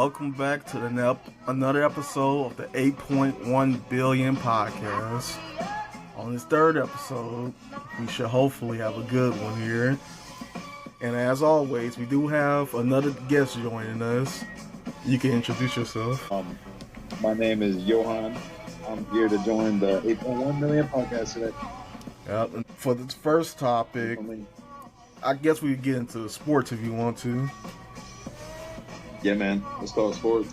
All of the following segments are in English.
Welcome back to another episode of the 8.1 billion podcast. On this third episode, we should hopefully have a good one here. And as always, we do have another guest joining us. You can introduce yourself. My name is Johann. I'm here to join the 8.1 million podcast today. Yep. And for this first topic, I guess we could get into sports if you want to. Yeah, man. Let's talk sports.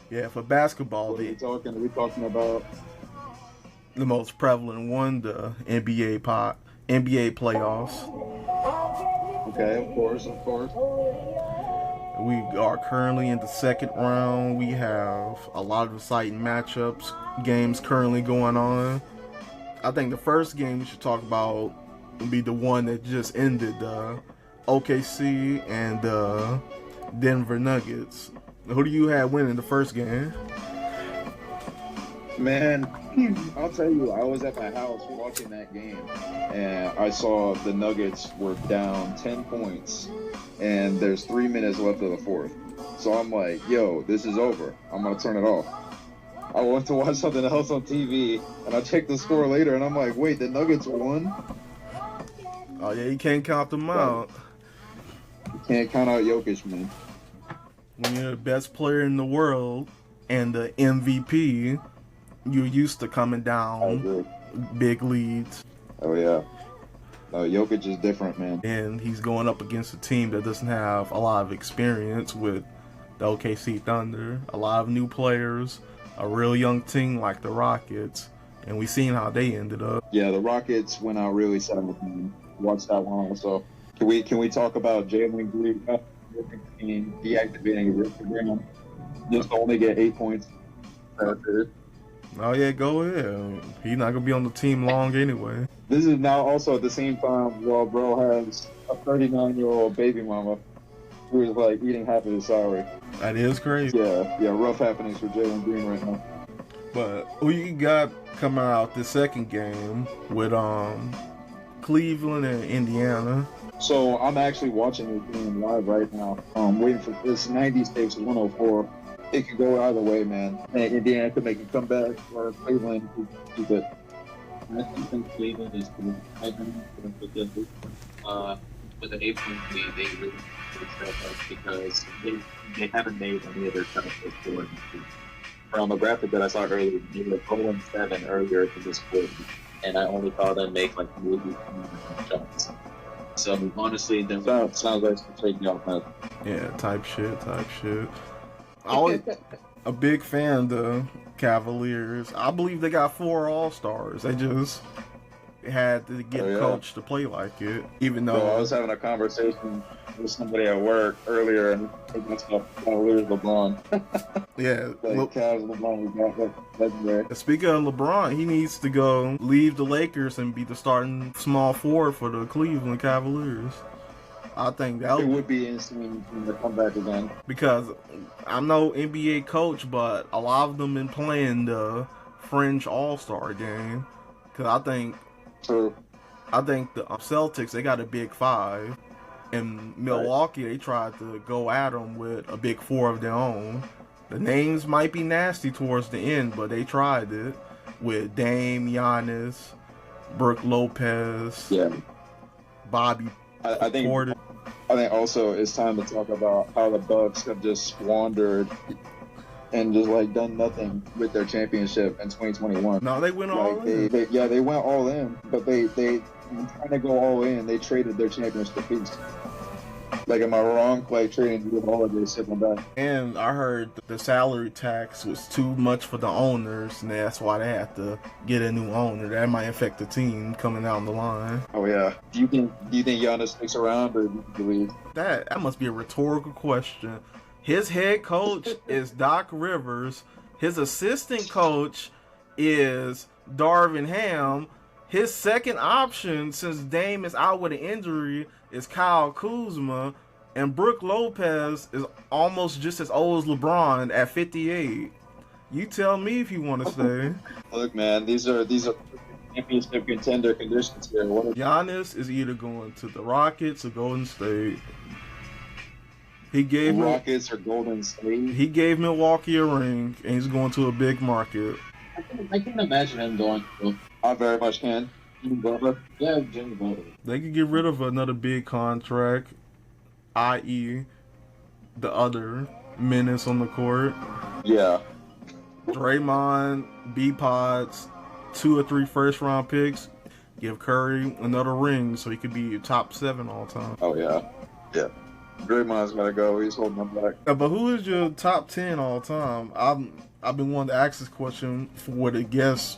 Yeah, for basketball, What are we talking about? The most prevalent one, the NBA playoffs. Okay, of course. We are currently in the second round. We have a lot of exciting games currently going on. I think the first game we should talk about would be the one that just ended, OKC and Denver Nuggets. Who do you have winning the first game? Man, I'll tell you, I was at my house watching that game, and I saw the Nuggets were down 10 points, and there's 3 minutes left of the fourth. So I'm like, yo, this is over. I'm going to turn it off. I went to watch something else on TV, and I checked the score later, and I'm like, wait, the Nuggets won? Oh, yeah, you can't count them out. You can't count out Jokic, man. When you're the best player in the world and the MVP, you're used to coming down big leads. Oh, yeah. Jokic is different, man. And he's going up against a team that doesn't have a lot of experience with the OKC Thunder. A lot of new players, a real young team like the Rockets. And we've seen how they ended up. Yeah, the Rockets went out really sad with me. Watch that one also. Can we talk about Jalen Green deactivating Rick Graham just to only get 8 points? Oh yeah, go ahead. He's not gonna be on the team long anyway. This is now also at the same time while bro has a 39-year-old baby mama who is like eating half of his salary. That is crazy. Yeah, rough happenings for Jalen Green right now. But who you got coming out this second game with Cleveland and Indiana? So I'm actually watching this game live right now. Waiting for this 90 stakes 104. It could go either way, man. And Indiana could make a comeback, or Cleveland could keep it. I think Cleveland is good. I think with an 8-point lead, they really step up because they haven't made any of their shots before. From a graphic that I saw earlier, they were 0-7 earlier in this quarter, and I only saw them make like maybe 20 shots. So honestly, that sounds like some taking off. Yeah, type shit. I was a big fan of the Cavaliers. I believe they got 4 All-Stars. They just had to get a coach to play like it. Even though I was having a conversation with somebody at work earlier, and that's Cavaliers LeBron. Yeah, Cavs LeBron was not legendary. Speaking of LeBron, he needs to go leave the Lakers and be the starting small forward for the Cleveland Cavaliers. I think that would be insane to come back again. Because I'm no NBA coach, but a lot of them been playing the fringe All-Star game. Because I think the Celtics, they got a big 5. In Milwaukee, they tried to go at them with a big 4 of their own. The names might be nasty towards the end, but they tried it with Dame, Giannis, Brook Lopez, Bobby Portis. I think also it's time to talk about how the Bucks have just squandered and just like done nothing with their championship in 2021. No, they went all in. They went all in, but they trying to go all in. They traded their championship piece. Like, am I wrong? Like trading Drew Holiday sitting back. And I heard the salary tax was too much for the owners, and that's why they had to get a new owner. That might affect the team coming down the line. Oh yeah. Do you think Giannis sticks around, or do you believe? That must be a rhetorical question. His head coach is Doc Rivers. His assistant coach is Darvin Ham. His second option, since Dame is out with an injury, is Kyle Kuzma. And Brook Lopez is almost just as old as LeBron at 58. You tell me if you want to stay. Look, man, these are championship contender conditions here. Giannis is either going to the Rockets or Golden State. He gave Rockets or Golden State. He gave Milwaukee a ring, and he's going to a big market. I can imagine him going to. I very much can. Jimmy Butler? Yeah, Jimmy Butler. They could get rid of another big contract, i.e., the other menace on the court. Yeah. Draymond, B-Pods, 2 or 3 first-round picks. Give Curry another ring so he could be top 7 all time. Oh, yeah. Yeah. Draymond's got to go. He's holding them back. But who is your top 10 all time? I've been wanting to ask this question for what it guess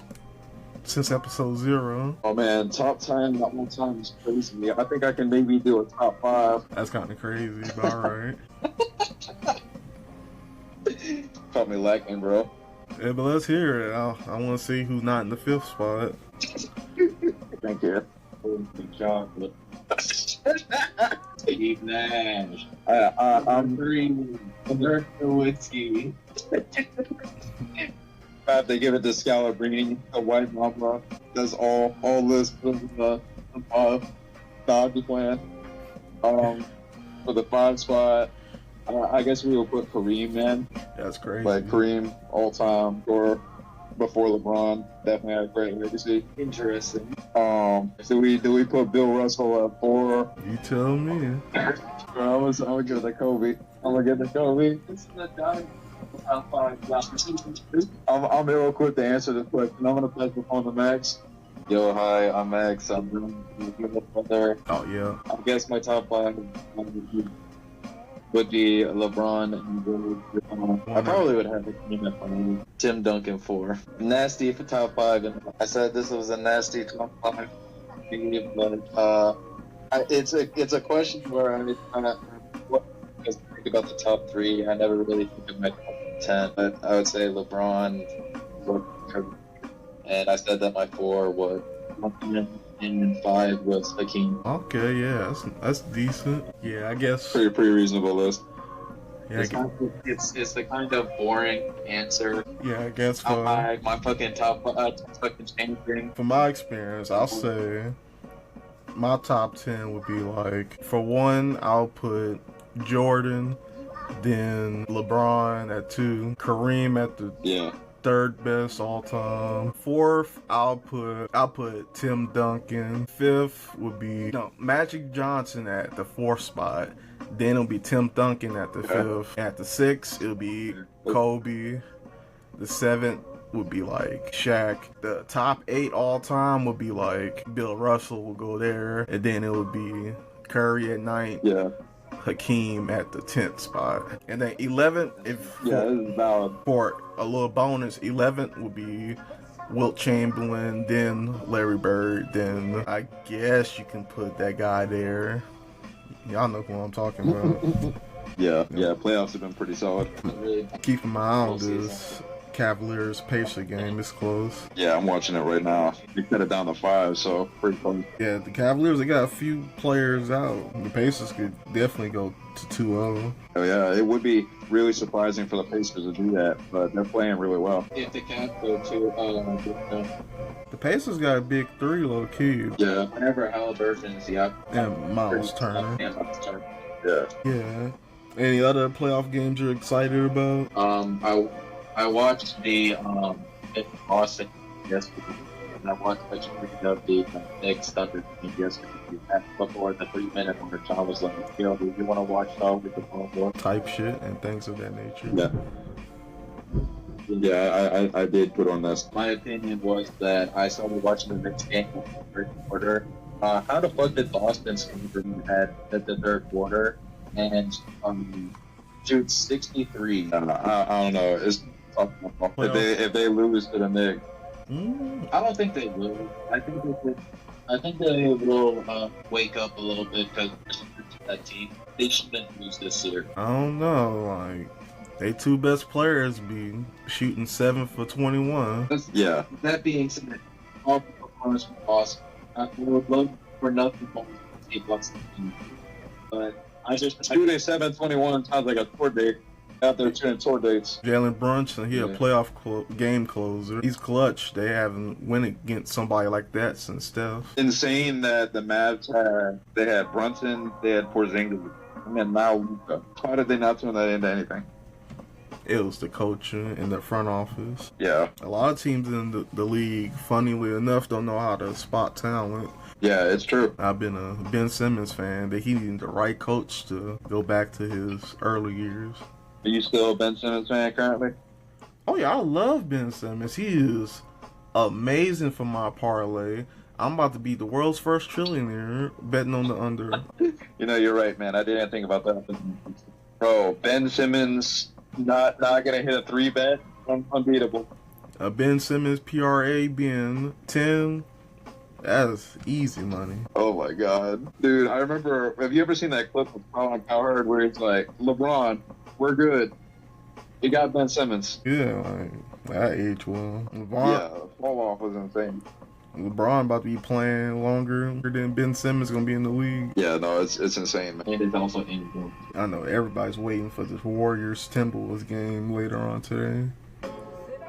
since episode 0. Oh, man. Top 10 at one time is crazy. I think I can maybe do a top 5. That's kind of crazy, but alright. Caught me lacking, bro. Yeah, but let's hear it. I want to see who's not in the 5th spot. Thank you. Chocolate. Steve Nash. I'm Green. Dirk Nowitzki. They give it to Scalabrine, the white mama. Does all this for the Dodger plan. For the 5 spot, I guess we will put Kareem in. That's crazy. Like Kareem, all time scorer before LeBron. Definitely had a great legacy. Interesting. Do we put Bill Russell at 4? You tell me. I'm gonna give it to Kobe. This is the guy. Top 5. I'm ill equipped to answer this question. I'm gonna pass the phone to Max. Yo, hi, I'm Max. I'm there. Oh yeah. I guess my top 5 would be LeBron and I probably would have a team at 5. Tim Duncan 4. Nasty for top 5, and I said this was a nasty top 5. But it's a question where I think about the top 3. I never really think of my top 10, but I would say LeBron, and I said that my 4 was and 5 was Hakeem. Okay, yeah, that's decent. Yeah, I guess. Pretty reasonable list. Yeah, It's the kind of boring answer. I guess for My fucking top fucking anything. from my experience, I'll say my top 10 would be like, for one, I'll put Jordan, then LeBron at 2, Kareem at the 3rd best all time. 4th, I'll put Tim Duncan. 5th would be Magic Johnson at the 4th spot. Then it'll be Tim Duncan at the 5th. At the 6th, it'll be Kobe. The 7th would be like Shaq. The top 8 all time would be like Bill Russell will go there, and then it would be Curry at 9. Yeah. Hakeem at the 10th spot. And then 11th, this is valid. For a little bonus, 11th would be Wilt Chamberlain, then Larry Bird, then I guess you can put that guy there. Y'all know who I'm talking about. Yeah, playoffs have been pretty solid. Really Keeping my eye on this Cavaliers-Pacer game. It's close. Yeah, I'm watching it right now. We cut it down to 5, so pretty close. Yeah, the Cavaliers, they got a few players out. The Pacers could definitely go to 2-0. Oh yeah, it would be really surprising for the Pacers to do that, but they're playing really well. If the Cavs go to The Pacers got a big 3 low key. Yeah. whenever Halliburton's And Miles Turner. Yeah. Yeah. Any other playoff games you're excited about? I watched the Boston yesterday, and I watched the Knicks Thunder game yesterday. Before the 3-minute mark, I was like, "Yo, do you want to watch all with the ball?" Type shit and things of that nature. Yeah. Yeah, I did put on this. My opinion was that I started watching the next game in the 3rd quarter. How the fuck did Boston score at the 3rd quarter and shoot 63? I don't know. It's if they lose to the Knicks. I don't think they will. I think they will wake up a little bit because that team, they shouldn't lose this year. I don't know. Like, they 2 best players be shooting 7 for 21. Yeah. That being said, all performance was awesome. I would love for nothing more to see Boston, but I just shooting 7-21 sounds like a tour date. Out there shooting tour dates. Jalen Brunson, he a playoff game closer. He's clutch. They haven't won against somebody like that since Steph. Insane that the Mavs had Brunson, they had Porzingis, and then now Luka. How did they not turn that into anything? It was the coaching and the front office. Yeah. A lot of teams in the league, funnily enough, don't know how to spot talent. Yeah, it's true. I've been a Ben Simmons fan. That he needed the right coach to go back to his early years. Are you still a Ben Simmons fan currently? Oh yeah, I love Ben Simmons. He is amazing for my parlay. I'm about to be the world's first trillionaire betting on the under. You know, you're right, man. I didn't think about that. Bro, Ben Simmons not gonna hit a 3-bet. Unbeatable. Ben Simmons PRA being 10. That's easy money. Oh my god. Dude, I remember, have you ever seen that clip of Colin Cowherd where it's like, LeBron, we're good. You got Ben Simmons. Yeah, like, that age well. Yeah, the fall off was insane. LeBron about to be playing longer than Ben Simmons gonna be in the league. Yeah, no, it's insane, man. And it's also in. I know everybody's waiting for this Warriors Timberwolves game later on today.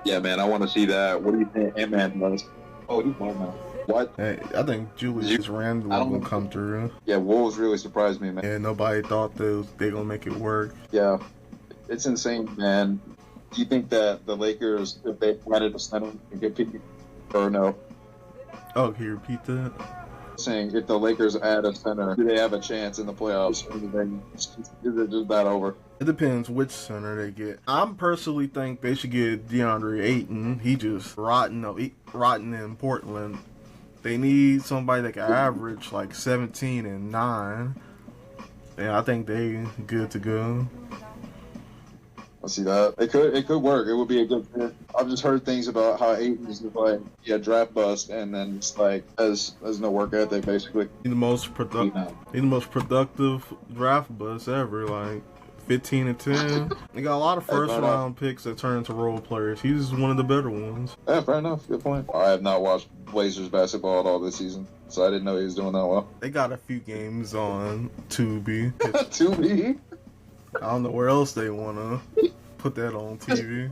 Yeah, man, I want to see that. What do you think Ant-Man does? Oh, he's fine now. What? Hey, I think Julius Randle will come through. Yeah, Wolves really surprised me, man. And nobody thought they gonna make it work. Yeah, it's insane, man. Do you think that the Lakers, if they added a center, can get people? Or no? Oh, can you repeat that? Saying if the Lakers add a center, do they have a chance in the playoffs? Is it just that over? It depends which center they get. I personally think they should get DeAndre Ayton. He just rotten in Portland. They need somebody that can average like 17 and 9. And I think they good to go. I see that. It could work. It would be a good fit. I've just heard things about how Ayton is like, yeah, draft bust, and then it's like as no work ethic basically. He's the most productive draft bust ever. Like 15 and 10. They got a lot of first round picks that turn into role players. He's one of the better ones. Yeah, fair enough. Good point. I have not watched Blazers basketball at all this season, so I didn't know he was doing that well. They got a few games on Tubi. Tubi? I don't know where else they want to put that on TV.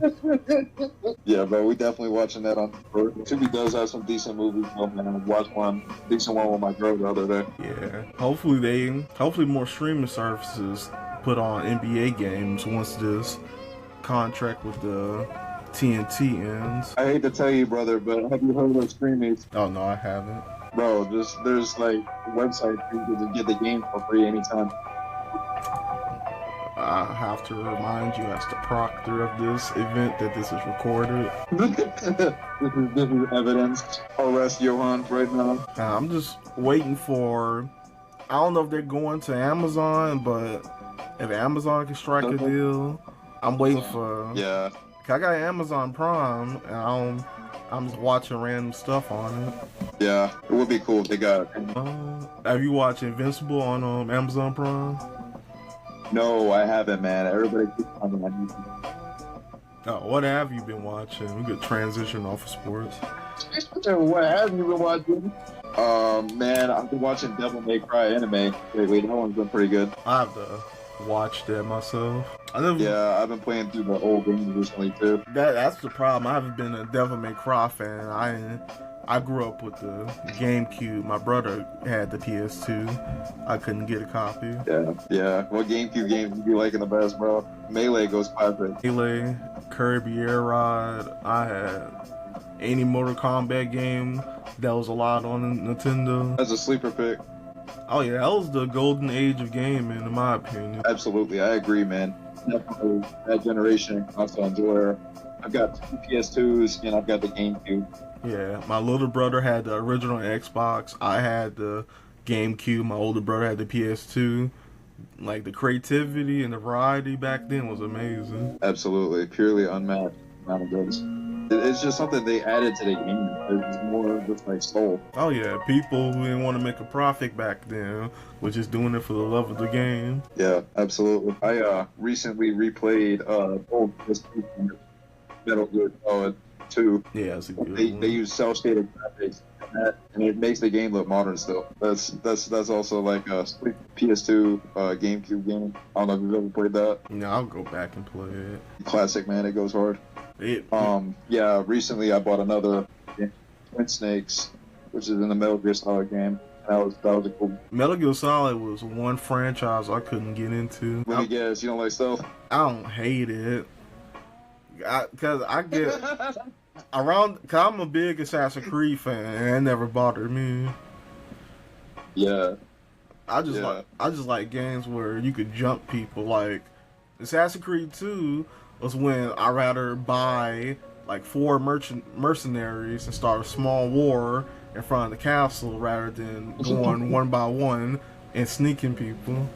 Yeah, bro, we definitely watching that on Tubi. Does have some decent movies. Oh, man, I watched one decent one with my girl the other day. Yeah, hopefully more streaming services put on NBA games once this contract with the TNT ends. I hate to tell you, brother, but have you heard of streaming? Oh no, I haven't. Bro, there's like websites where you can get the game for free anytime. I have to remind you as the proctor of this event that this is recorded. This is evidence. Arrest Johann right now. I'm just waiting for. I don't know if they're going to Amazon, but if Amazon can strike a deal, I'm waiting for. Yeah. I got Amazon Prime, and I'm just watching random stuff on it. Yeah, it would be cool if they got. Have you watched Invincible on Amazon Prime? No, I haven't, man. Everybody keeps talking about YouTube. Oh, what have you been watching? We could transition off of sports. What have you been watching? Man, I've been watching Devil May Cry anime. Wait, that one's been pretty good. I have to watch that myself. Yeah, I've been playing through the old games recently too. That's the problem. I haven't been a Devil May Cry fan. I grew up with the GameCube. My brother had the PS2. I couldn't get a copy. Yeah. What GameCube games you be liking the best, bro? Melee goes classic. Melee, Kirby Air Ride. I had any Mortal Kombat game that was allowed on Nintendo. That's a sleeper pick. Oh yeah, that was the golden age of gaming, in my opinion. Absolutely, I agree, man. Definitely that generation console enjoyer. I've got two PS2s and I've got the GameCube. Yeah, my little brother had the original Xbox. I had the GameCube. My older brother had the PS2. Like, the creativity and the variety back then was amazing. Absolutely, purely unmatched amount of goods. It's just something they added to the game. It's more just like soul. Oh yeah, people who didn't want to make a profit back then were just doing it for the love of the game. Yeah, absolutely. I recently replayed old PS2 Metal Gear Solid 2. Yeah, it's a good one. one. They use cel-shaded graphics and it makes the game look modern still. That's also like a PS2 GameCube game. I don't know if you've ever played that. Yeah, I'll go back and play it. Classic, man. It goes hard. Yeah, recently I bought another Twin Snakes, which is in the Metal Gear Solid game. That was a cool. Metal Gear Solid was one franchise I couldn't get into. Let me guess, you don't like stealth? I don't hate it. Cause I get around. Cause I'm a big Assassin's Creed fan, and it never bothered me. Yeah. I just like games where you could jump people. Like Assassin's Creed 2 was when I rather buy like 4 mercenaries and start a small war in front of the castle rather than going one by one and sneaking people.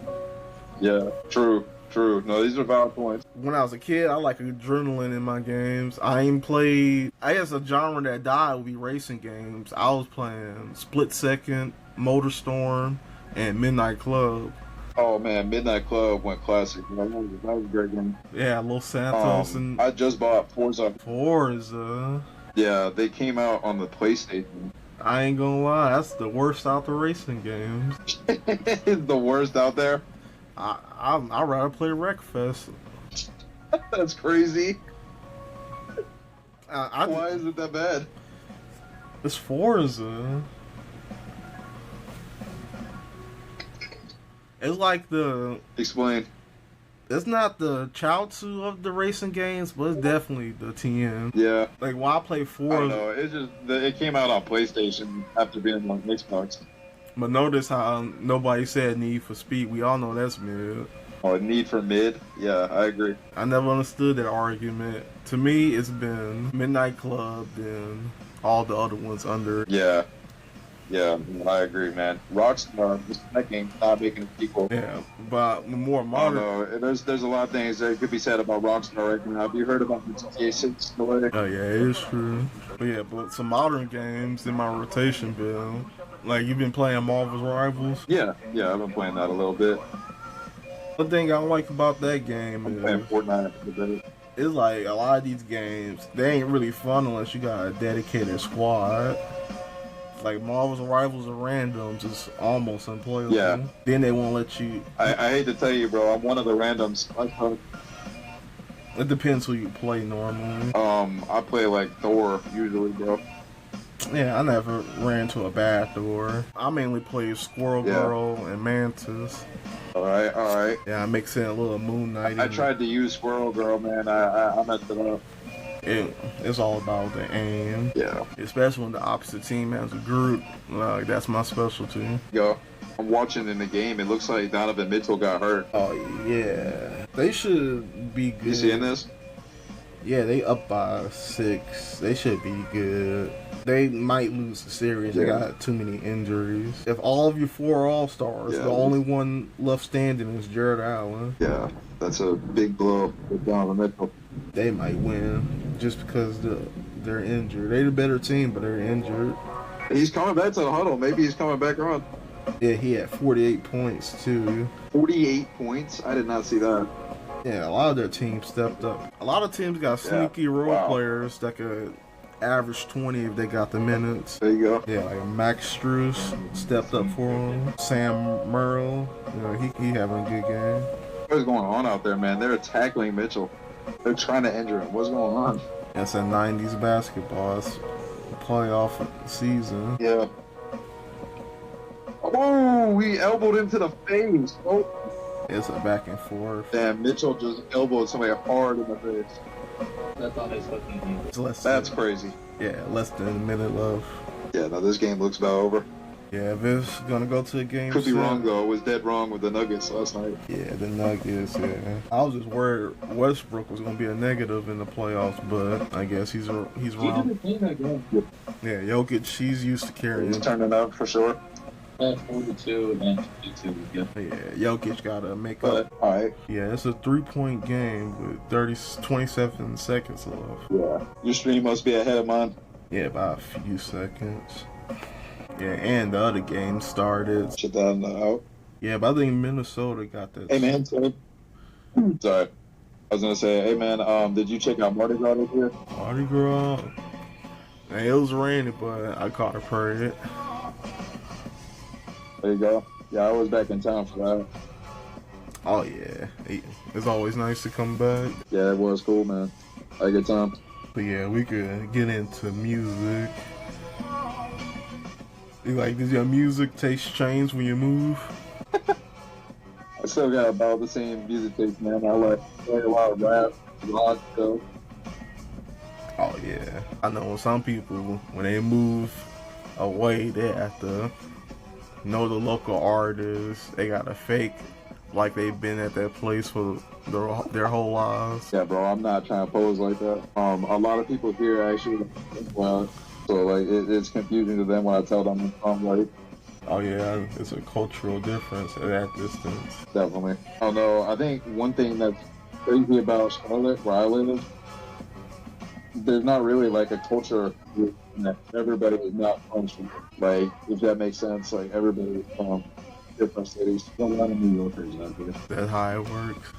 Yeah, true. No, these are valid points. When I was a kid, I like adrenaline in my games. I guess a genre that died would be racing games. I was playing Split Second, Motorstorm, and Midnight Club. Oh man, Midnight Club went classic. That was a great game. Yeah, Los Santos and I just bought Forza. Yeah, they came out on the PlayStation. I ain't gonna lie, that's the worst out the racing games. The worst out there? I'd rather play Wreckfest. That's crazy. Why is it that bad? It's Forza. It's like Explain. It's not the Chaozu of the racing games, but it's definitely the TN. Yeah. Like, while I play Forza... I don't know, it's just... It came out on PlayStation after being on Xbox. But notice how nobody said Need for Speed. We all know that's mid. Oh, Need for Mid? Yeah, I agree. I never understood that argument. To me, it's been Midnight Club, then all the other ones under. Yeah, I agree, man. Rockstar, that game, not making a sequel. Yeah, but more modern. I don't know. There's a lot of things that could be said about Rockstar right now. Have you heard about the GTA 6 delay? Oh, yeah, it is true. But some modern games in my rotation bill. Like, you've been playing Marvel's Rivals? Yeah, I've been playing that a little bit. The thing I like about that game is playing Fortnite a bit. It's like a lot of these games, they ain't really fun unless you got a dedicated squad. Like Marvel's Rivals and Randoms is almost unplayable. Yeah. Then they won't let you. I hate to tell you, bro, I'm one of the randoms. It depends who you play normally. I play like Thor usually, bro. Yeah, I never ran into a bad Thor. I mainly play Squirrel Girl and Mantis. Alright. Yeah, I mix in a little Moon Knight. I tried to use Squirrel Girl, man. I messed it up. It's all about the aim. Yeah. Especially when the opposite team has a group. That's my specialty. Yo, I'm watching in the game. It looks like Donovan Mitchell got hurt. Oh, yeah. They should be good. You seeing this? Yeah, they up by 6. They should be good. They might lose the series. They got too many injuries. If all of your 4 All-Stars, the only one left standing is Jared Allen. Yeah, that's a big blow with Donovan Mitchell. They might win just because they're injured. They're the better team, but they're injured. He's coming back to the huddle. Maybe he's coming back around. Yeah, he had 48 points, too. 48 points? I did not see that. Yeah, a lot of their teams stepped up. A lot of teams got sneaky role players that could average 20 if they got the minutes. There you go. Yeah, like Max Strus stepped up for him. Sam Merrill, he having a good game. What's going on out there, man? They're tackling Mitchell. They're trying to injure him. What's going on? It's a 90s basketball. It's playoff season. Yeah. Oh, he elbowed him to the face. Oh. It's a back and forth. Damn, Mitchell just elbowed somebody hard in the face. That's all his fucking game. That's crazy. Yeah, less than a minute left. Yeah, no, this game looks about over. Yeah, if it's gonna go to a game. Could be wrong though. I was dead wrong with the Nuggets last night. Yeah, the Nuggets. Yeah, I was just worried Westbrook was gonna be a negative in the playoffs, but I guess he's wrong. Yeah, Jokic, he's used to carrying. He's turning up for sure. 42 and 52. Yeah, Jokic gotta make up. All right. Yeah, it's a 3-point game with 27 seconds left. Yeah, your stream must be ahead of mine. Yeah, by a few seconds. Yeah, and the other game started. Shut that out. Yeah, but I think Minnesota got that. Hey man, sorry. I was gonna say, hey man, did you check out Mardi Gras this year? Mardi Gras. Man, it was raining, but I caught a parade. There you go. Yeah, I was back in town for that. Oh yeah, it's always nice to come back. Yeah, it was cool, man. I had a good time. But yeah, we could get into music. Like, does your music taste change when you move? I still got about the same music taste, man. I like play a lot of rap, rock stuff. Oh yeah, I know some people when they move away, they have to know the local artists. They gotta fake like they've been at that place for their whole lives. Yeah, bro, I'm not trying to pose like that. A lot of people here actually, well, so like it's confusing to them when I tell them I'm like. Oh yeah, it's a cultural difference at that distance. Definitely. I don't know. I think one thing that's crazy about Charlotte, where I live, there's not really like a culture that everybody is not from. Like, if that makes sense, like everybody is from different cities. A lot of New Yorkers out there. That's how it works.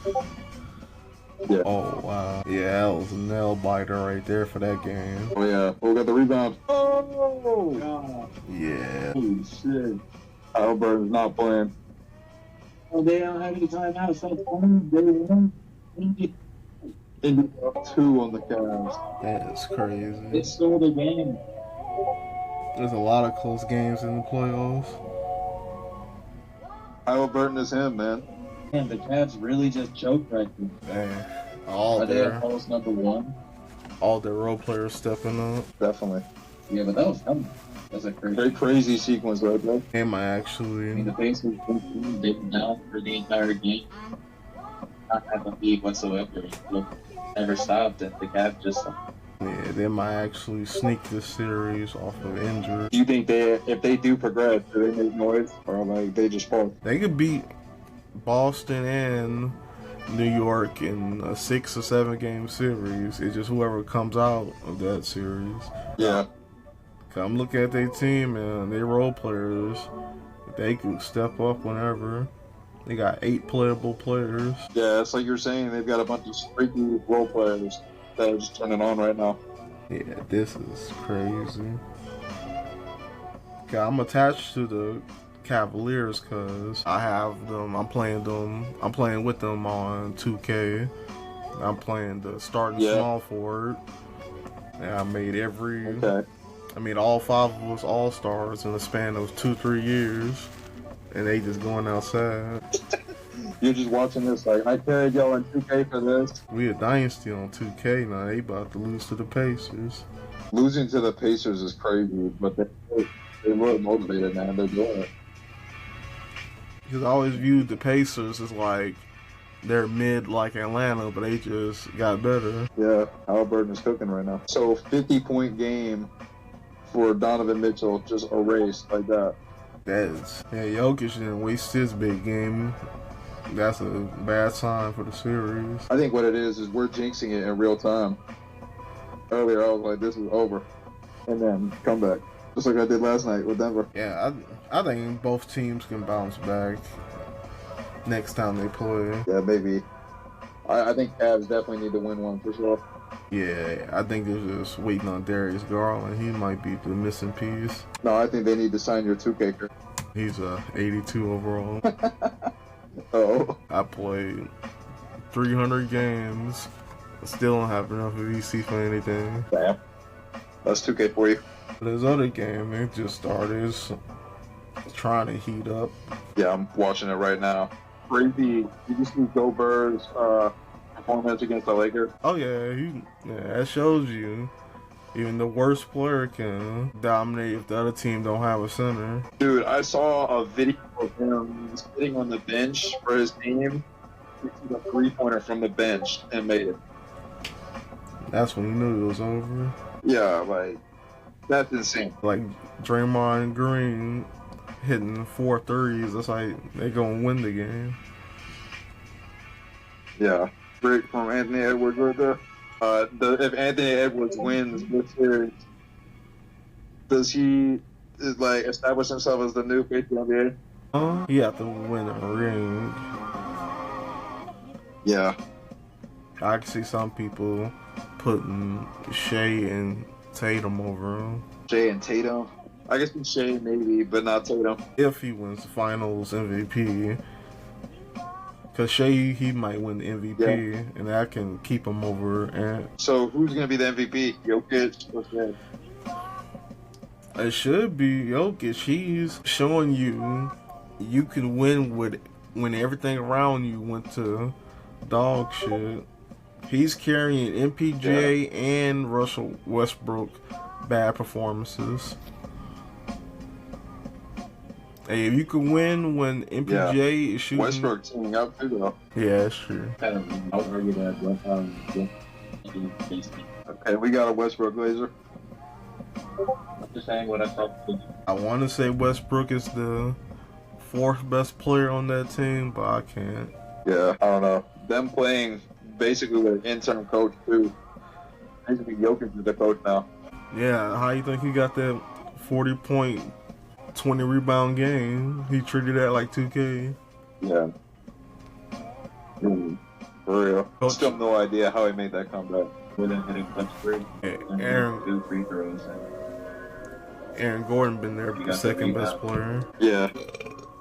Yeah. Oh wow. Yeah, that was a nail biter right there for that game. Oh yeah. We got the rebound. Oh God. Yeah. Holy shit. Albert is not playing. Oh, they don't have any timeouts. So they won. They up 2 on the Cavs. That's crazy. They stole the game. There's a lot of close games in the playoffs. Halliburton is him, man. Man, the Cavs really just choked right there. Man, all Are they their at post number 1? all their role players stepping up. Definitely. Yeah, but that was coming. That's a Very crazy sequence right there. Am I I actually? mean, the Pacers they've been down for the entire game. Not having a lead whatsoever. Look, never stopped, and the Cavs just. Yeah, they might actually sneak this series off of injury. Do you think if they do progress, do they make noise or like they just fall? They could beat Boston and New York in a 6 or 7 game series. It's just whoever comes out of that series. Yeah. Cause I'm looking at their team and their role players. They could step up whenever. They got 8 playable players. Yeah, it's like you're saying, they've got a bunch of streaky role players that are just turning on right now. Yeah, this is crazy. Okay, I'm attached to the Cavaliers because I have them. I'm playing with them on 2K. I'm playing the starting small forward. And I made all 5 of us all-stars in the span of 2-3 years. And they just going outside. You're just watching this like, I carried y'all in 2K for this. We a dynasty on 2K now. They about to lose to the Pacers. Losing to the Pacers is crazy, but they look motivated, man. They're doing it. Because I always viewed the Pacers as like they're mid like Atlanta, but they just got better. Yeah, Halliburton is cooking right now. So 50-point game for Donovan Mitchell, just erased like that. Jokic didn't waste his big game. That's a bad sign for the series. I think what it is we're jinxing it in real time. Earlier, I was like, this is over. And then come back. Just like I did last night with Denver. Yeah, I think both teams can bounce back next time they play. Yeah, maybe. I think Cavs definitely need to win one for sure. Yeah, I think they're just waiting on Darius Garland. He might be the missing piece. No, I think they need to sign your 2K. He's a 82 overall. Oh. I played 300 games. Still don't have enough of EC for anything. Damn. That's 2K for you. But his other game, it just started. It's trying to heat up. Yeah, I'm watching it right now. Crazy. You just see Gobert's performance against the Lakers. Oh yeah, that shows you. Even the worst player can dominate if the other team don't have a center. Dude, I saw a video of him sitting on the bench for his team. He took a 3-pointer from the bench and made it. That's when you knew it was over. Yeah, like, that's insane. Like Draymond Green hitting 4 threes. That's like they gonna win the game. Yeah, great from Anthony Edwards right there. If Anthony Edwards wins this series, does he establish himself as the new face of the NBA? He have to win a ring. Yeah. I can see some people putting Shea and Tatum over him. Shea and Tatum? I guess Shea maybe, but not Tatum. If he wins the finals MVP. Because Shea, he might win the MVP, and that can keep him over. And so who's going to be the MVP? Jokic or Shea? It should be Jokic. He's showing you can win when everything around you went to dog shit. He's carrying MPJ and Russell Westbrook bad performances. Hey, if you can win when MPJ is shooting, Westbrook teaming up too, though. Yeah, that's true. Kind of, I would argue that. Okay, we got a Westbrook Glazer. I'm just saying what I saw. I want to say Westbrook is the fourth best player on that team, but I can't. Yeah, I don't know. Them playing basically with an interim coach too. Basically, Jokic is the coach now. Yeah, how you think he got that 40-point, 20-rebound game? He treated that like 2K. Yeah. For real. Coach. Still have no idea how he made that comeback. With a hitting clutch three. Aaron, 2 free throws. Aaron Gordon been their second best player. Yeah.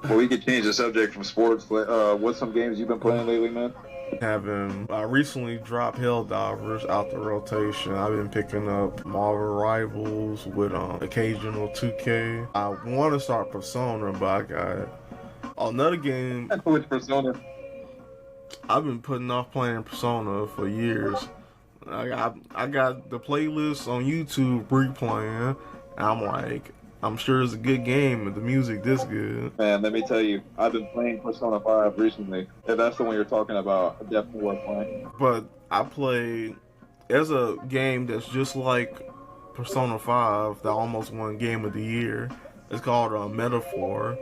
Well, we could change the subject from sports. What's some games you've been playing lately, man? I recently dropped Helldivers out the rotation. I've been picking up Marvel Rivals with occasional 2K. I want to start Persona, but I got another game. Which Persona? I've been putting off playing Persona for years. I got the playlist on YouTube replaying. I'm like, I'm sure it's a good game if the music this good. Man, let me tell you, I've been playing Persona 5 recently. If that's the one you're talking about, definitely worth playing. But I played, there's a game that's just like Persona 5 that almost won Game of the Year. It's called Metaphor.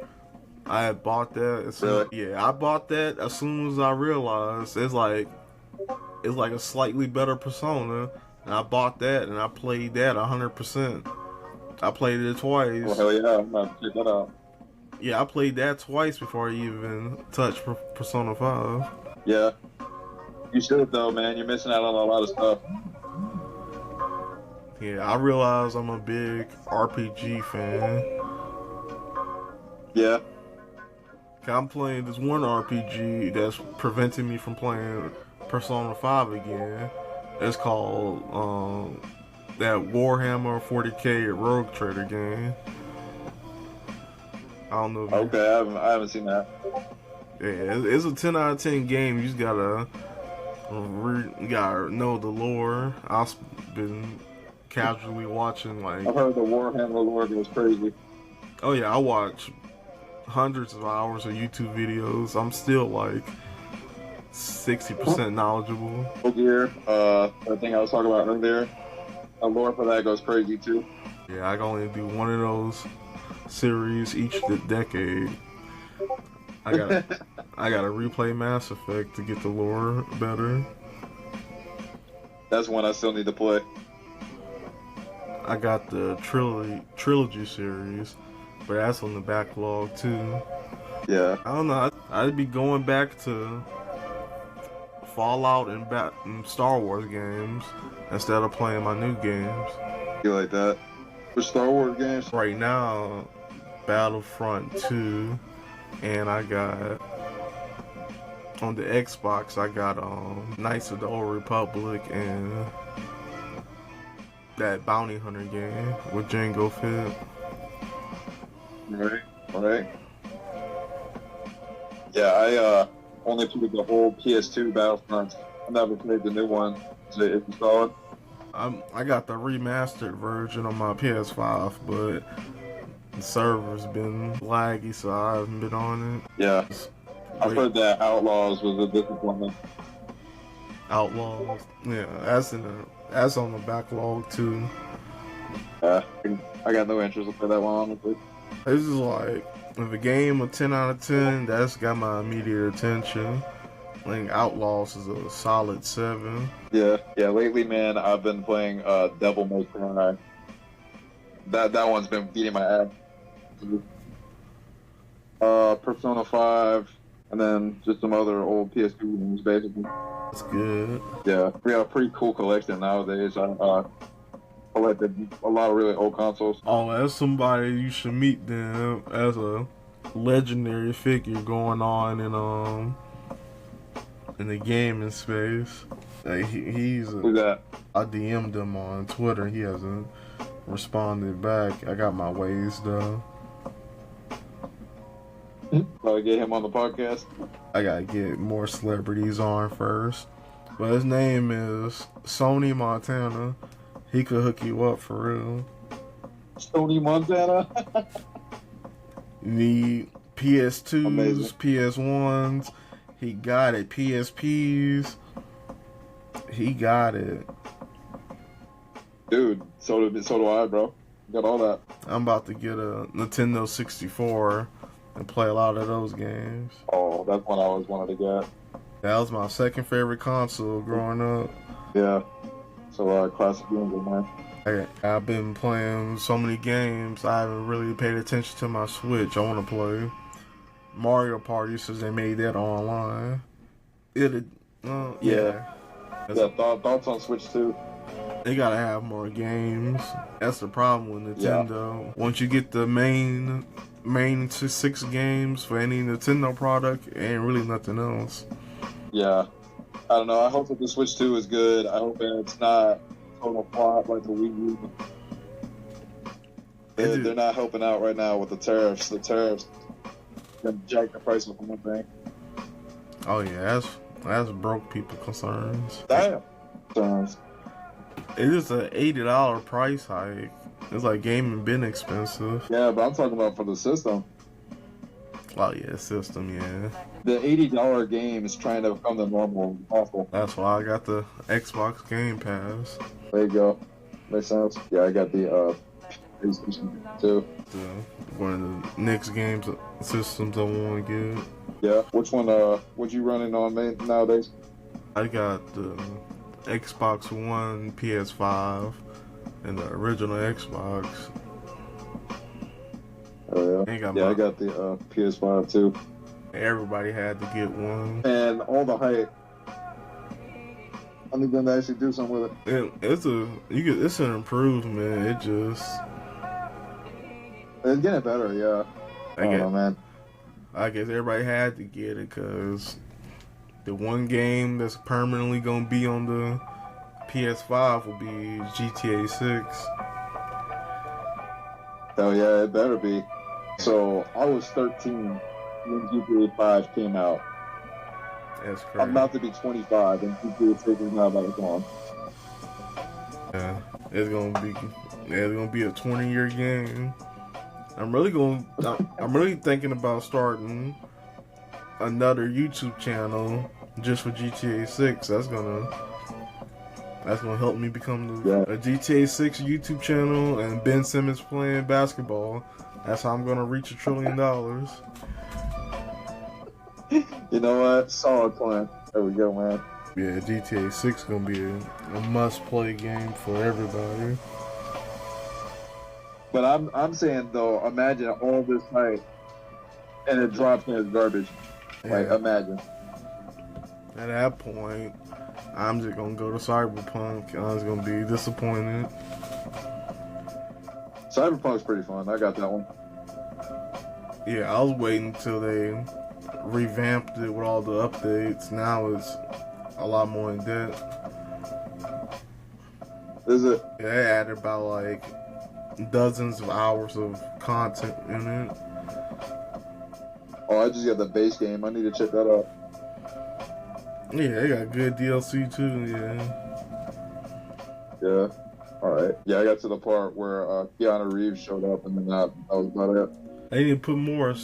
I had bought that. Really? Yeah, I bought that as soon as I realized it's like a slightly better Persona. And I bought that and I played that 100%. I played it twice. Oh, hell yeah, I'm about to check that out. Yeah, I played that twice before I even touched Persona 5. Yeah. You should, though, man. You're missing out on a lot of stuff. Yeah, I realize I'm a big RPG fan. Yeah. I'm playing this one RPG that's preventing me from playing Persona 5 again. It's called that Warhammer 40K Rogue Trader game. I don't know. Okay, I haven't seen that. Yeah, it's a 10 out of 10 game. You just gotta know the lore. I've been casually watching like. I've heard the Warhammer lore goes crazy. Oh yeah, I watch hundreds of hours of YouTube videos. I'm still like 60% knowledgeable. Gear, the thing I was talking about earlier. The lore for that goes crazy too. Yeah, I can only do one of those series each decade. I gotta replay Mass Effect to get the lore better. That's one I still need to play. I got the trilogy series, but that's on the backlog too. Yeah. I don't know. I'd be going back to Fallout and Star Wars games instead of playing my new games. You like that? For Star Wars games? Right now, Battlefront 2, and I got on the Xbox. I got Knights of the Old Republic and that Bounty Hunter game with Jango Fett. Right. Yeah, I only played the whole PS2 Battlefront. I never played the new one. Is it solid? I got the remastered version on my PS5, but the server's been laggy, so I haven't been on it. Yeah. I've heard that Outlaws was a disappointment. Outlaws? Yeah, that's on the backlog too. I got no interest in that one, honestly. This is like, if a game of 10 out of 10, that's got my immediate attention. I think Outlaws is a solid 7. Yeah. Lately, man, I've been playing Devil May Cry. That one's been beating my ass. Persona 5, and then just some other old PS2 games, basically. That's good. Yeah, we got a pretty cool collection nowadays. I collected a lot of really old consoles. Oh, as somebody, you should meet them as a legendary figure going on in the gaming space. Like he's Who's that? I DM'd him on Twitter. He has a responded back. I got my ways though. Gotta get him on the podcast. I gotta get more celebrities on first. But his name is Sony Montana. He could hook you up for real. Sony Montana. You need PS2s, Amazing. PS1s. He got it. PSPs. He got it. Dude, so do I, bro. Got all that. I'm about to get a Nintendo 64 and play a lot of those games. Oh, that's what I always wanted to get. That was my second favorite console growing up. Yeah. So, classic games, man. I've been playing so many games, I haven't really paid attention to my Switch. I want to play Mario Party since they made that online. Yeah. Thoughts on Switch 2? They gotta have more games. That's the problem with Nintendo. Yeah. Once you get the main 6 games for any Nintendo product, it ain't really nothing else. Yeah. I don't know. I hope that the Switch 2 is good. I hope that it's not total flop like the Wii U. They're not helping out right now with the tariffs. The tariffs gonna jack the price of one thing. Oh yeah, that's broke people concerns. Damn. It is an $80 price hike. It's like gaming been expensive. Yeah, but I'm talking about for the system. Oh yeah, system, yeah. The $80 game is trying to become the normal awful. That's why I got the Xbox Game Pass. There you go. Makes sense. Yeah, I got the PlayStation 2. One of the next games systems I want to get. Yeah. Which one? What you running on nowadays? I got the Xbox One, PS5, and the original Xbox. Oh yeah. I got the PS5 too. Everybody had to get one. And all the hype. I need them to actually do something with it. It's an improvement. It's getting better, yeah. Man. I guess everybody had to get it because the one game that's permanently gonna be on the PS5 will be GTA 6. Hell yeah, it better be. So I was 13 when GTA 5 came out. That's crazy. I'm about to be 25 and GTA 6 is not about to come on. Yeah, it's gonna be a 20-year game. I'm really thinking about starting another YouTube channel just for GTA 6. That's gonna help me become a GTA 6 YouTube channel, and Ben Simmons playing basketball. That's how I'm gonna reach $1 trillion. You know what? Solid plan. There we go, man. Yeah, GTA 6 gonna be a must-play game for everybody. But I'm saying though, imagine all this hype and it drops in as garbage. Yeah. Like, imagine. At that point, I'm just gonna go to Cyberpunk. I was gonna be disappointed. Cyberpunk's pretty fun. I got that one. Yeah, I was waiting until they revamped it with all the updates. Now it's a lot more in depth. Is it? Yeah, they added about like dozens of hours of content in it. Oh, I just got the base game. I need to check that out. Yeah, they got good DLC too, yeah. Yeah. Alright. Yeah, I got to the part where Keanu Reeves showed up, and then that was about it. They need to put more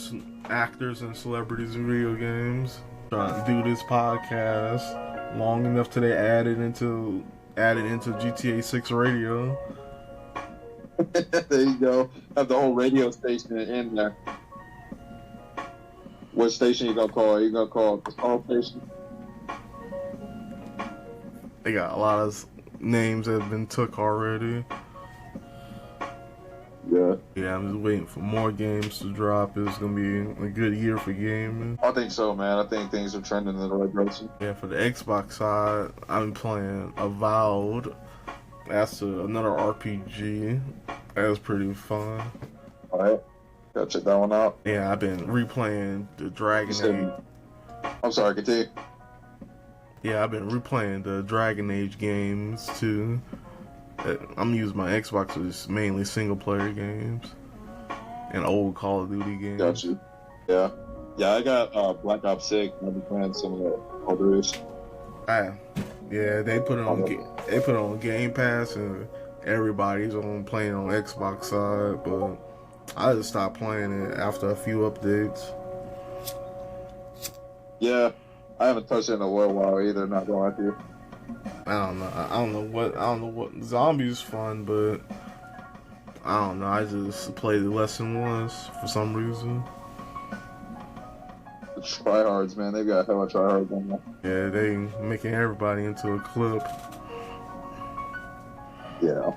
actors and celebrities in video games. Trying to do this podcast long enough till they add it into GTA 6 radio. There you go. Have the whole radio station in there. What station you gonna call it? You gonna call it the Small Station? They got a lot of names that have been took already. Yeah. Yeah, I'm just waiting for more games to drop. It's gonna be a good year for gaming. I think so, man. I think things are trending in the right direction. Yeah, for the Xbox side, I'm playing Avowed. That's another RPG. That was pretty fun. Alright. Gotta check that one out. Yeah, I've been replaying the Dragon Age. I'm sorry, continue. Yeah, I've been replaying the Dragon Age games too. I'm using my Xbox for mainly single player games and old Call of Duty games. Got you. Yeah. Yeah, I got Black Ops 6. I've been playing some of the others. Yeah, they put it on Game Pass and everybody's playing on Xbox side, but I just stopped playing it after a few updates. Yeah, I haven't touched it in a little while either, not gonna lie to you. I don't know what zombies fun, but I don't know. I just played it less than once for some reason. The tryhards, man, they got hella tryhards on there. Yeah, they making everybody into a clip. Yeah.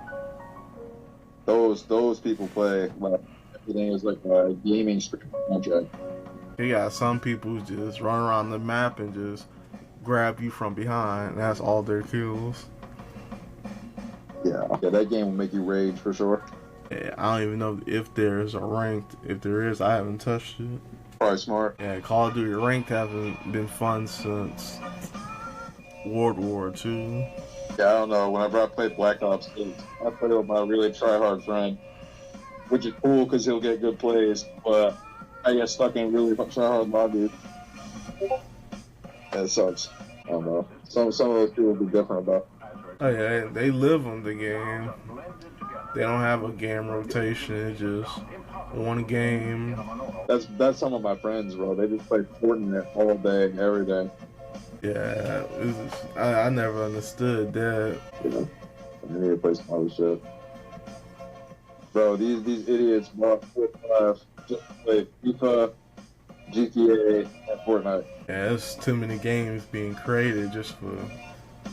Those people play like everything is like a gaming stream contract. You got some people who just run around the map and just grab you from behind. That's all their kills. Yeah, that game will make you rage for sure. Yeah, I don't even know if there's a ranked. If there is, I haven't touched it. Probably smart. Yeah, Call of Duty ranked haven't been fun since World War II. Yeah, I don't know. Whenever I play Black Ops 8, I play with my really tryhard friend, which is cool because he'll get good plays, but I get stuck in really tryhard lobbies. That sucks. I don't know. Some of those people will be different about. Oh yeah, they live on the game. They don't have a game rotation. It's just one game. That's some of my friends, bro. They just play Fortnite all day, every day. Yeah, I never understood that. Yeah. I need to play some other shit. Bro, these idiots bought 4-5 just to play FIFA, GTA, and Fortnite. Yeah, there's too many games being created just for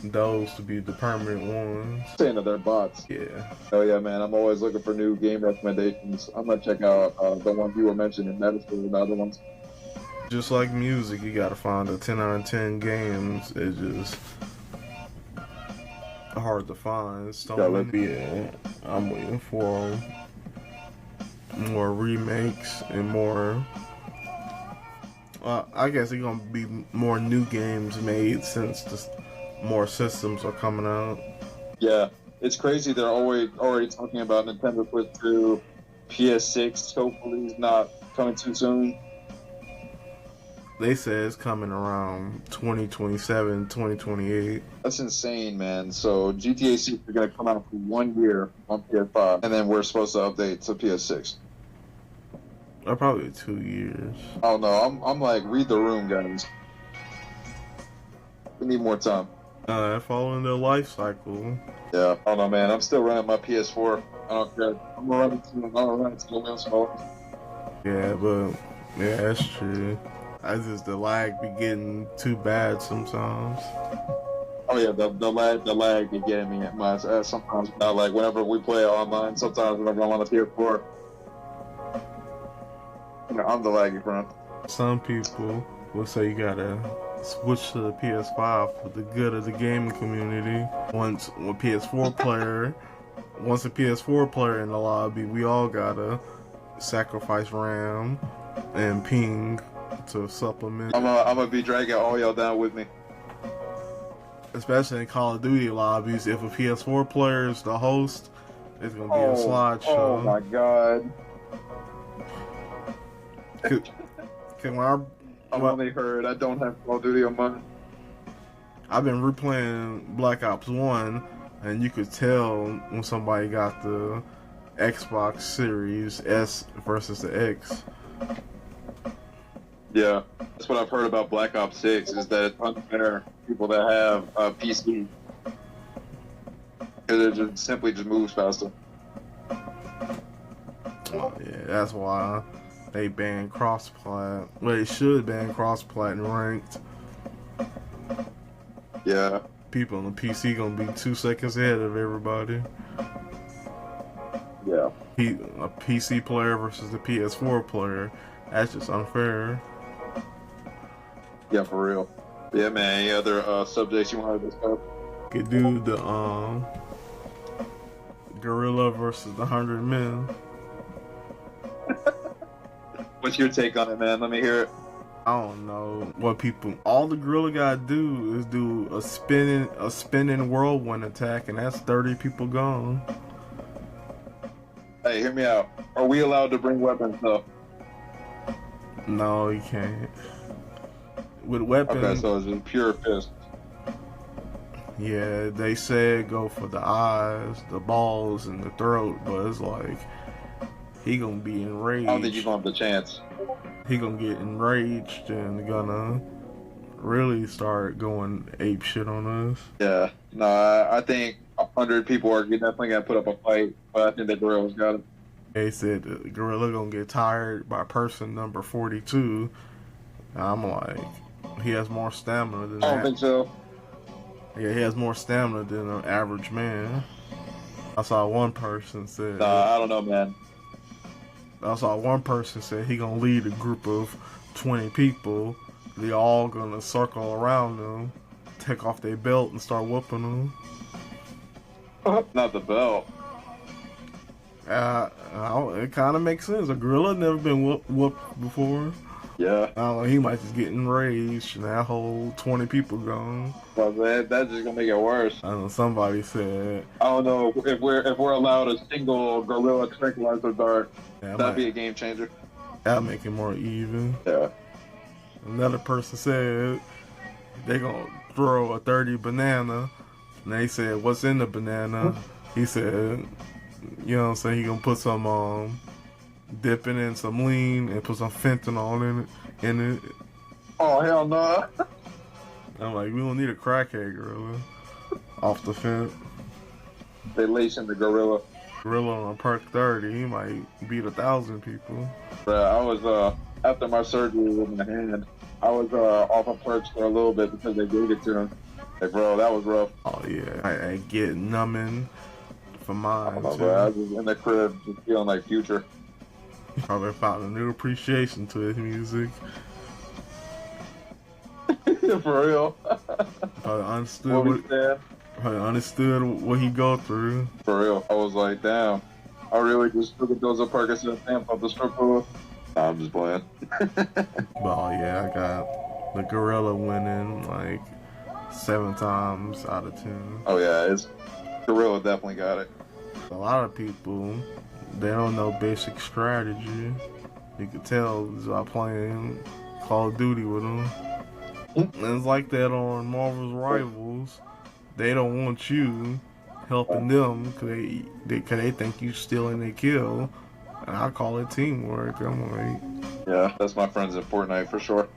those to be the permanent ones. Saying that they're bots. Yeah. Oh yeah, man. I'm always looking for new game recommendations. I'm gonna check out the ones you were mentioning. That is for the other ones. Just like music, you gotta find a 10 out of 10 games. It's just hard to find. Yeah, I'm waiting for more remakes and more. I guess it's gonna be more new games made since more systems are coming out. Yeah, it's crazy. They're already talking about Nintendo Switch 2, PS6. Hopefully, it's not coming too soon. They say it's coming around 2027, 2028. That's insane, man. So GTA 6 is gonna come out for 1 year on PS5, and then we're supposed to update to PS6. Or probably 2 years. I don't know. I'm like, read the room, guys. We need more time. Following their life cycle. Yeah, I don't know, man. I'm still running my PS4. I don't care. I'm gonna run it to the wheels fall. Yeah, but yeah, that's true. The lag be getting too bad sometimes. Oh yeah, the lag be getting me at my sometimes. Like whenever we play online, sometimes whenever I'm on the PS4, I'm the laggy front. Some people will say you gotta switch to the PS5 for the good of the gaming community. Once a PS4 player in the lobby, we all gotta sacrifice RAM and ping to supplement. I'm gonna be dragging all y'all down with me. Especially in Call of Duty lobbies, if a PS4 player is the host, it's gonna be a slideshow. Oh my god. I've only heard. I don't have Call of Duty on mine. I've been replaying Black Ops 1, and you could tell when somebody got the Xbox Series S versus the X. Yeah, that's what I've heard about Black Ops 6, is that it's unfair to people that have a PC. Because it just simply moves faster. Oh, yeah, that's why they banned cross-plat. Well, they should ban cross-plat and ranked. Yeah. People on the PC gonna be 2 seconds ahead of everybody. Yeah. A PC player versus the PS4 player. That's just unfair. Yeah, for real. Yeah, man. Any other subjects you want to discuss? Could do the gorilla versus the 100 men. What's your take on it, man? Let me hear it. I don't know what people. All the gorilla gotta do is do a spinning whirlwind attack, and that's 30 people gone. Hey, hear me out. Are we allowed to bring weapons though? No, you can't. With weapons. Okay, so it's just pure fist. Yeah, they said go for the eyes, the balls, and the throat, but it's like he gonna be enraged. I don't think you're gonna have the chance. He gonna get enraged and gonna really start going ape shit on us. Yeah, no, I think 100 people are definitely gonna put up a fight, but I think the gorilla's got it. They said the gorilla gonna get tired by person number 42. I'm like, he has more stamina than I don't think so. Yeah, he has more stamina than an average man. I saw one person said. Nah, I don't know, man. I saw one person said he gonna lead a group of 20 people. They all gonna circle around them, take off their belt and start whooping them. Not the belt. It kind of makes sense. A gorilla never been whooped before. Yeah. He might just get enraged and that whole 20 people gone. But that's just gonna make it worse. I know somebody said. I don't know if we're allowed a single gorilla tranquilizer dart. Yeah, That'd be a game changer. That'd make it more even. Yeah. Another person said they gonna throw a 30 banana, and they said, "What's in the banana?" He said, "You know what I'm saying? He gonna put some dip it in some lean and put some fentanyl in it." Oh hell no! I'm like, we don't need a crackhead gorilla off the fence. They lacing the gorilla. Gorilla on perk 30, he might beat 1,000 people. I was after my surgery with my hand, I was off of perks for a little bit because they gave it to him. Like, bro, that was rough. Oh yeah, I get numbing for mine. I don't know, bro. I was just in the crib, just feeling like Future. Probably found a new appreciation to his music. For real. Probably understood what he go through. For real. I was like, damn. I really just took a dose of Percocet and off the strip club. Nah, I'm just playing. But yeah, I got the gorilla winning like 7 times out of 10. Oh yeah, gorilla definitely got it. A lot of people, they don't know basic strategy. You can tell by playing Call of Duty with them. And it's like that on Marvel's Rivals. They don't want you helping them because they think you stealing their kill. And I call it teamwork. I'm like, yeah, that's my friends in Fortnite for sure.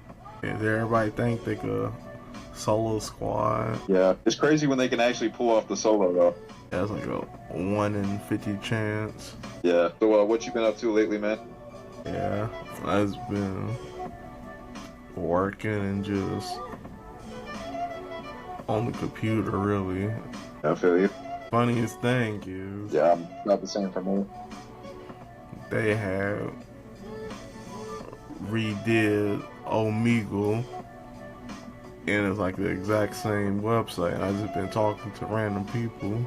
Yeah, everybody think they could solo squad. Yeah, it's crazy when they can actually pull off the solo though. That's like a 1 in 50 chance. Yeah. So what you been up to lately, man? Yeah, I've been working and just on the computer, really. I feel you. Funniest thing is, yeah, I'm not the same for me. They have redid Omegle, and it's like the exact same website. I've just been talking to random people.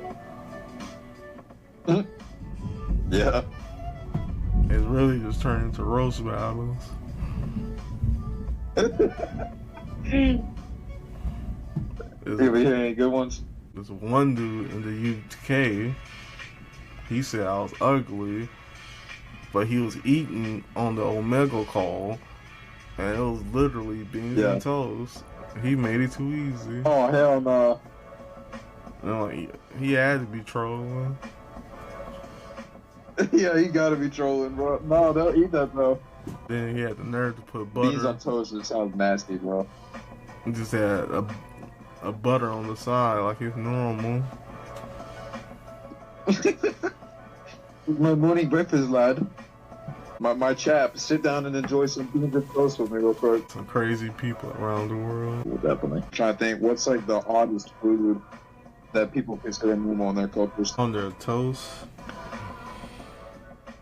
Yeah. It's really just turned into roast battles. You hear any good ones? There's one dude in the UK, he said I was ugly, but he was eating on the Omega call, and it was literally beans and toast. He made it too easy. Oh, hell no. And like, he had to be trolling. Yeah, he gotta be trolling, bro. No, don't eat that, bro. Then he had the nerve to put butter. Beans on toast, it sounds nasty, bro. He just had a butter on the side like it's normal. My morning breakfast, lad. My chap, sit down and enjoy some beans and toast with me real quick. Some crazy people around the world. Well, definitely. I'm trying to think, what's like the oddest food that people consider normal in their cultures? On their toast?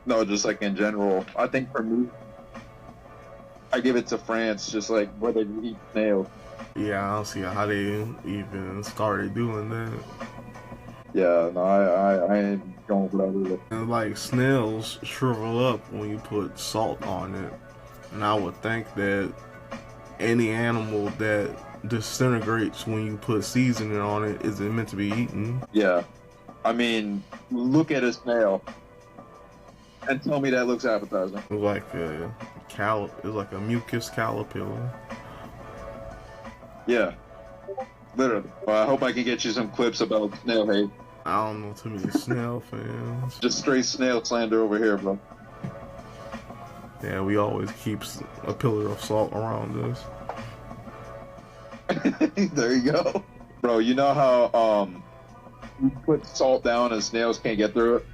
No, just like in general. I think for me, I give it to France, just like where they eat snails. Yeah, I don't see how they even started doing that. Yeah, no, I ain't going for that either. And like snails shrivel up when you put salt on it. And I would think that any animal that disintegrates when you put seasoning on it isn't meant to be eaten. Yeah. I mean, look at a snail and tell me that looks appetizing. It's like it's like a mucus caterpillar. Yeah. Literally. Well, I hope I can get you some clips about snail hate. I don't know too many snail fans. Just straight snail slander over here, bro. Yeah, we always keep a pillar of salt around us. There you go. Bro, you know how you put salt down and snails can't get through it?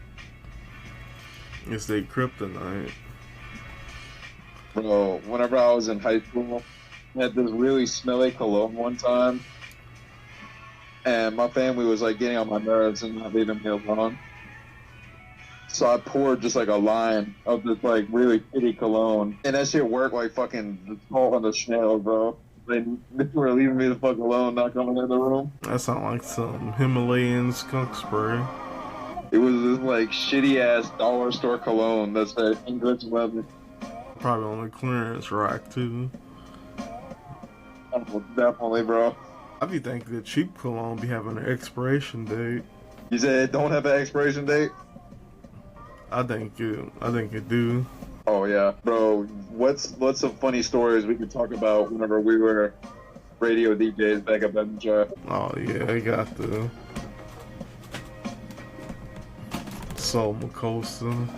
It's their kryptonite. Bro, whenever I was in high school, I had this really smelly cologne one time. And my family was like getting on my nerves and not leaving me alone. So I poured just like a line of this like really shitty cologne. And that shit worked like fucking the salt on the snail, bro. They were leaving me the fuck alone, not coming in the room. That sounds like some Himalayan skunk spray. It was this like shitty ass dollar store cologne that said English weather. Probably on the clearance rack too. Oh, definitely, bro. I be thinking the cheap cologne be having an expiration date. You said it don't have an expiration date? I think it do. Oh yeah, bro. What's some funny stories we could talk about whenever we were radio DJs back up at the job? Oh yeah, they got the Soul Macosta.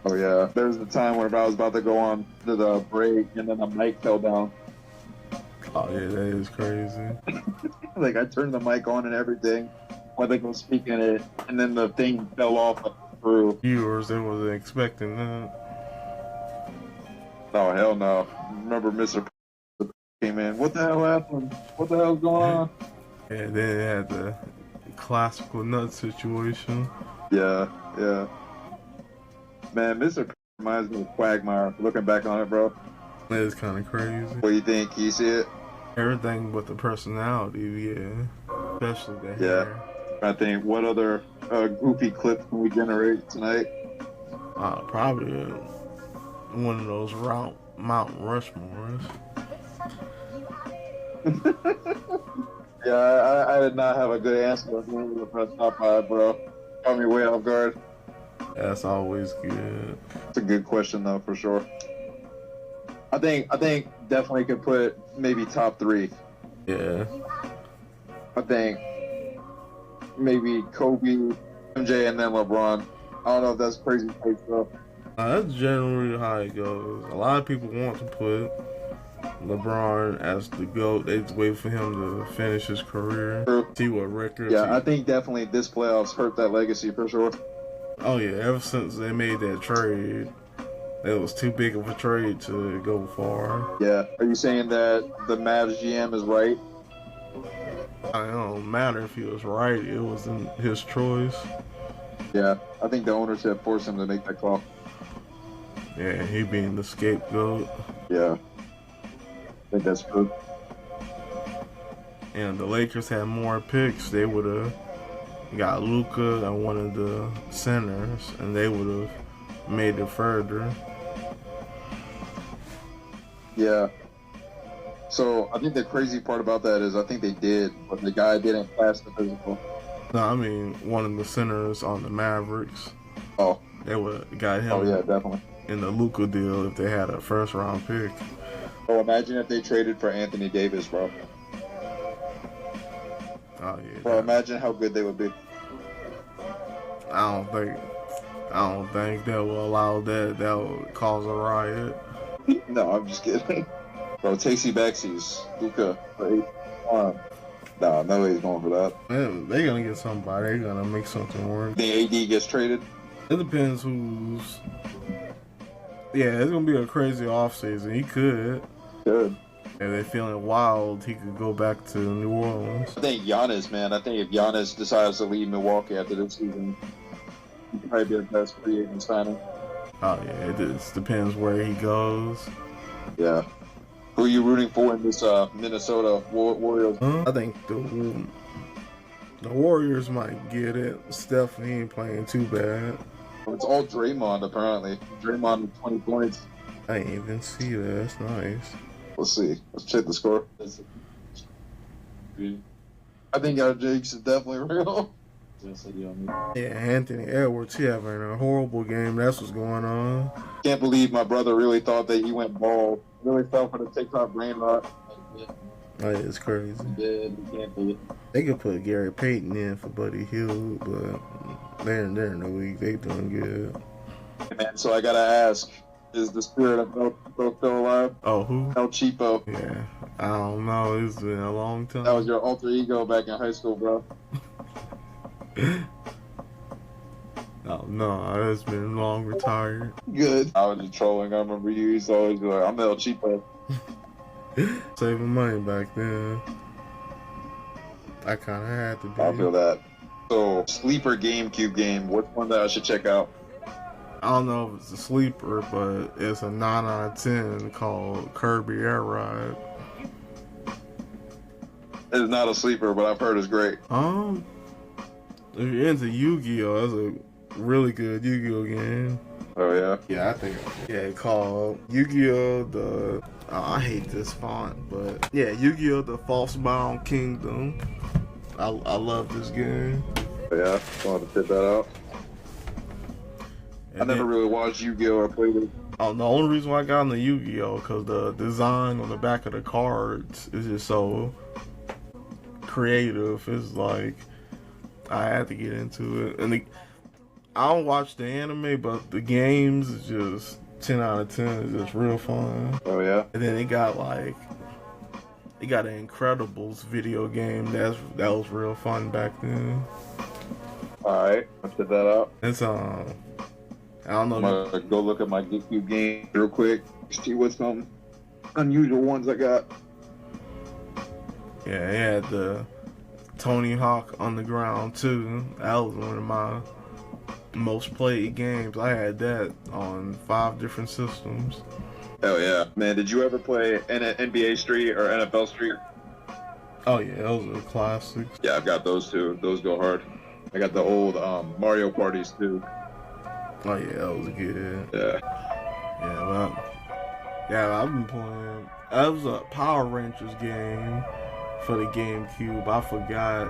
Oh yeah, there was the time whenever I was about to go on to the break and then the mic fell down. Oh yeah, that is crazy. Like I turned the mic on and everything while they was speaking it, and then the thing fell off through. Viewers, they wasn't expecting that. Oh hell no! Remember Mr. came in. What the hell happened? What the hell's going on? And then it had the classical nut situation. Yeah, yeah. Man, Mr. reminds me of Quagmire. Looking back on it, bro. That is kind of crazy. What do you think? You see it? Everything but the personality, yeah. Especially the Yeah. hair. I think, what other goofy clips can we generate tonight? Probably one of those Mount Rushmores. Yeah, I did not have a good answer for the first top 5, bro. Caught me way off guard. That's always good. It's a good question, though, for sure. I think definitely could put maybe top 3. Yeah. I think maybe Kobe, MJ, and then LeBron. I don't know if that's crazy take stuff. That's generally how it goes. A lot of people want to put LeBron as the GOAT. They just wait for him to finish his career. True. See what records. Yeah, I think definitely this playoffs hurt that legacy for sure. Oh yeah, ever since they made that trade, it was too big of a trade to go far. Yeah. Are you saying that the Mavs GM is right? It don't matter if he was right. It wasn't his choice. Yeah, I think the ownership forced him to make that call. Yeah, he being the scapegoat. Yeah, I think that's true. And the Lakers had more picks, they would have got Luka and one of the centers, and they would have made it further. Yeah. So I think the crazy part about that is I think they did, but the guy didn't pass the physical. No, I mean one of the centers on the Mavericks. Oh. They would have got him. Oh yeah, definitely. In the Luka deal if they had a first round pick. Oh, imagine if they traded for Anthony Davis, bro. Oh yeah. Bro, imagine how good they would be. I don't think they will allow that. That would cause a riot. No, I'm just kidding. Bro, takesy backsies. Luka for 8. Nah, no way he's going for that. Man, they're gonna get somebody. They're gonna make something work. The AD gets traded. It depends who's. Yeah, it's gonna be a crazy offseason. He could. Good. If they're feeling wild, he could go back to New Orleans. I think Giannis, man. I think if Giannis decides to leave Milwaukee after this season, he could probably be the best free agent signing. Oh yeah, it just depends where he goes. Yeah. Who are you rooting for in this Minnesota Warriors? I think the Warriors might get it. Steph, he ain't playing too bad. It's all Draymond, apparently. Draymond with 20 points. I didn't even see that. That's nice. Let's see. Let's check the score. I think our Jakes is definitely real. Yeah, Anthony Edwards, he having a horrible game. That's what's going on. Can't believe my brother really thought that he went bald. Really fell for the TikTok brain rot. That is crazy. Can't believe. They could put Gary Payton in for Buddy Hield, but they're in the league. They doing good. Man, so I gotta ask, is the spirit of Bro still alive? Oh, who? El Cheapo. Yeah, I don't know. It's been a long time. That was your alter ego back in high school, bro. Oh, no, it's been long retired. Good. I was just trolling. I remember you used to always be like, I'm El Cheapo. Saving money back then. I kind of had to be. I feel that. So, sleeper GameCube game. What's one that I should check out? I don't know if it's a sleeper, but it's a 9 out of 10 called Kirby Air Ride. It's not a sleeper, but I've heard it's great. If you're into Yu-Gi-Oh, that's a really good Yu-Gi-Oh game. Oh, yeah? Yeah, I think. Yeah, called Yu-Gi-Oh! I hate this font, but yeah, Yu-Gi-Oh! The False-Bound Kingdom. I love this game. Yeah, I wanted to check that out. And I never really watched Yu-Gi-Oh! Or played it. The only reason why I got into Yu-Gi-Oh! Because the design on the back of the cards is just so creative. It's like, I had to get into it. And I don't watch the anime, but the games is just 10 out of 10. It's just real fun. Oh, yeah? And then it got an Incredibles video game that was real fun back then. Alright, let's check that out. It's I don't know. I'm gonna go look at my GameCube game real quick. See what's some unusual ones I got. Yeah, it had the Tony Hawk Underground too. That was one of my most played games. I had that on 5 different systems. Hell yeah. Man, did you ever play NBA Street or NFL Street? Oh yeah, those are classics. Yeah, I've got those too. Those go hard. I got the old Mario parties too. Oh yeah, that was good. Yeah. Yeah, I've been playing. That was a Power Rangers game for the GameCube. I forgot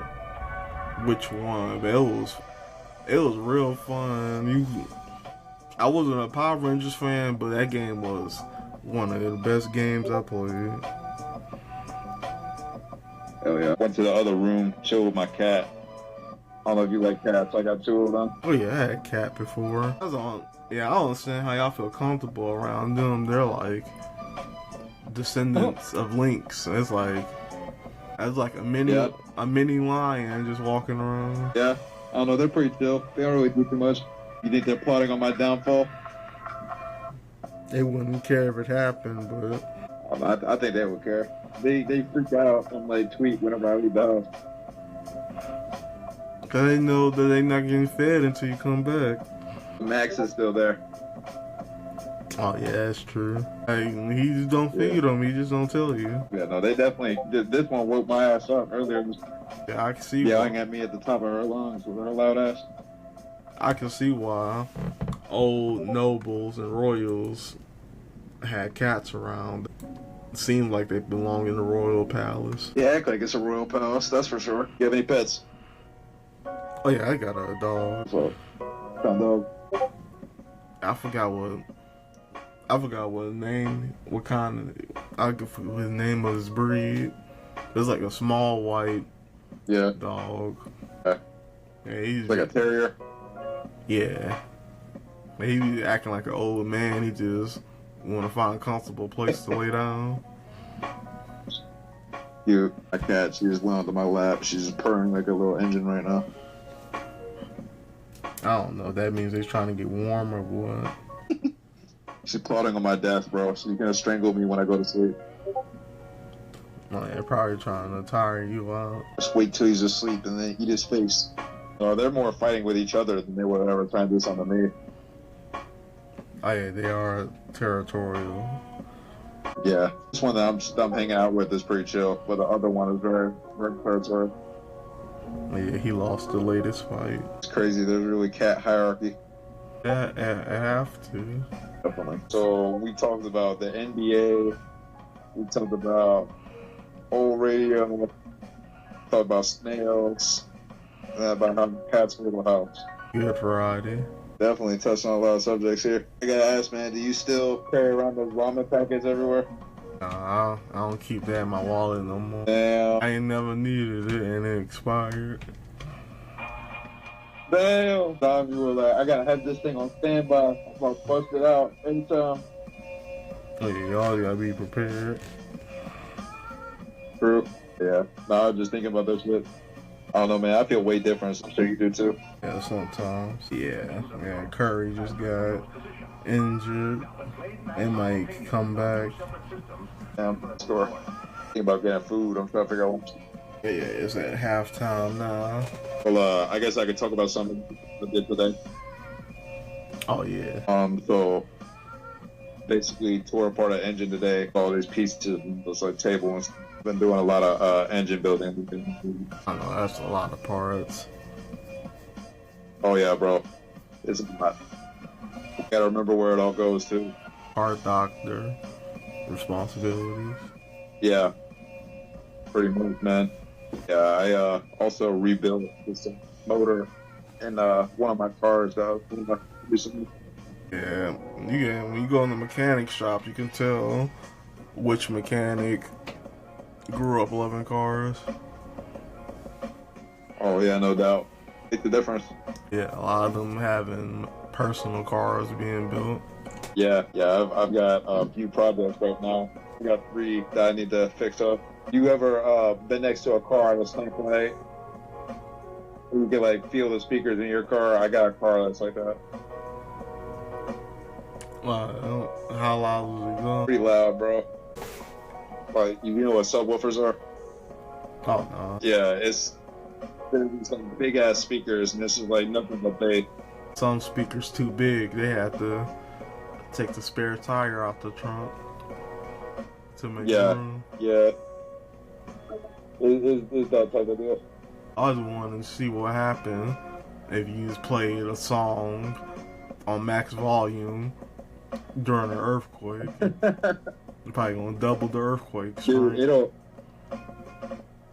which one, but it was real fun. I wasn't a Power Rangers fan, but that game was one of the best games I played. Hell yeah. Went to the other room, chilled with my cat. I don't know if you like cats. I got 2 of them. Oh yeah, I had a cat before. I don't understand how y'all feel comfortable around them. They're like descendants of lynx. It's like a mini lion just walking around. Yeah, I don't know. They're pretty chill. They don't really do too much. You think they're plotting on my downfall? They wouldn't care if it happened, but I think they would care. They freak out and like tweet whenever I leave the house. Cause they know that they're not getting fed until you come back. Max is still there. Oh yeah, that's true. Hey, he just don't feed them. He just don't tell you. Yeah, no, they definitely. This one woke my ass up earlier. Yeah, I can see. Yelling at me at the top of her lungs with her loud ass. I can see why old nobles and royals had cats around. It seemed like they belong in the royal palace. Yeah, act like it's a royal palace. That's for sure. You have any pets? Oh yeah, I got a dog. What dog? I forgot what name, what kind of, I forget his name of his breed. It's like a small white dog. Yeah, he's like a terrier. Yeah. He be acting like an old man. He just want to find a comfortable place to lay down. Cute. My cat, she just went onto my lap. She's just purring like a little engine right now. I don't know. That means they're trying to get warm or what. She's plotting on my death, bro. She's gonna strangle me when I go to sleep. Oh, they're probably trying to tire you out. Just wait till he's asleep and then eat his face. They're more fighting with each other than they would ever try and do something to me. Oh yeah, they are territorial. Yeah, this one that I'm hanging out with is pretty chill, but the other one is very, very territorial. Yeah, he lost the latest fight. It's crazy. There's really cat hierarchy. Yeah, I have to. Definitely. So we talked about the NBA. We talked about old radio. Talked about Snails. And about how cats go to the house. Good variety. Definitely touched on a lot of subjects here. I gotta ask, man, do you still carry around those ramen packets everywhere? Nah, I don't keep that in my wallet no more. Damn. I ain't never needed it and it expired. Damn. Time you were like, I gotta have this thing on standby. I'm gonna bust it out anytime. Oh, yeah, y'all gotta be prepared. True. Yeah. No, I was just thinking about this shit. I don't know, man. I feel way different. I'm sure you do too. Yeah, sometimes. Yeah, Curry just got injured. It might come back. Store. Thinking about getting food. I'm trying to figure out. Yeah, it's at halftime now. Well, I guess I could talk about something I did today. Oh yeah. So basically tore apart an engine today. All these pieces, it's like table and stuff. Been doing a lot of engine building. I know that's a lot of parts. Oh yeah, bro. It's a lot. You gotta remember where it all goes to. Part doctor responsibilities. Yeah, pretty much, man. Yeah, I also rebuilt this motor in one of my cars. Recently. Yeah, when you go in the mechanic shop, you can tell which mechanic grew up loving cars. Oh yeah, no doubt. Make the difference. Yeah, a lot of them having personal cars being built. Yeah, I've got a few projects right now. I got 3 that I need to fix up. You ever been next to a car that's like you can like feel the speakers in your car? I got a car that's like that. How loud is it going? Pretty loud, bro. Like, you know what subwoofers are? Oh no. Yeah, there's some big ass speakers, and this is like nothing but bass. Some speakers too big. They had to take the spare tire out the trunk to make room. Yeah. It's that type of deal. I was wanting to see what happened if you just played a song on max volume during an earthquake. You're probably gonna double the earthquake. Dude,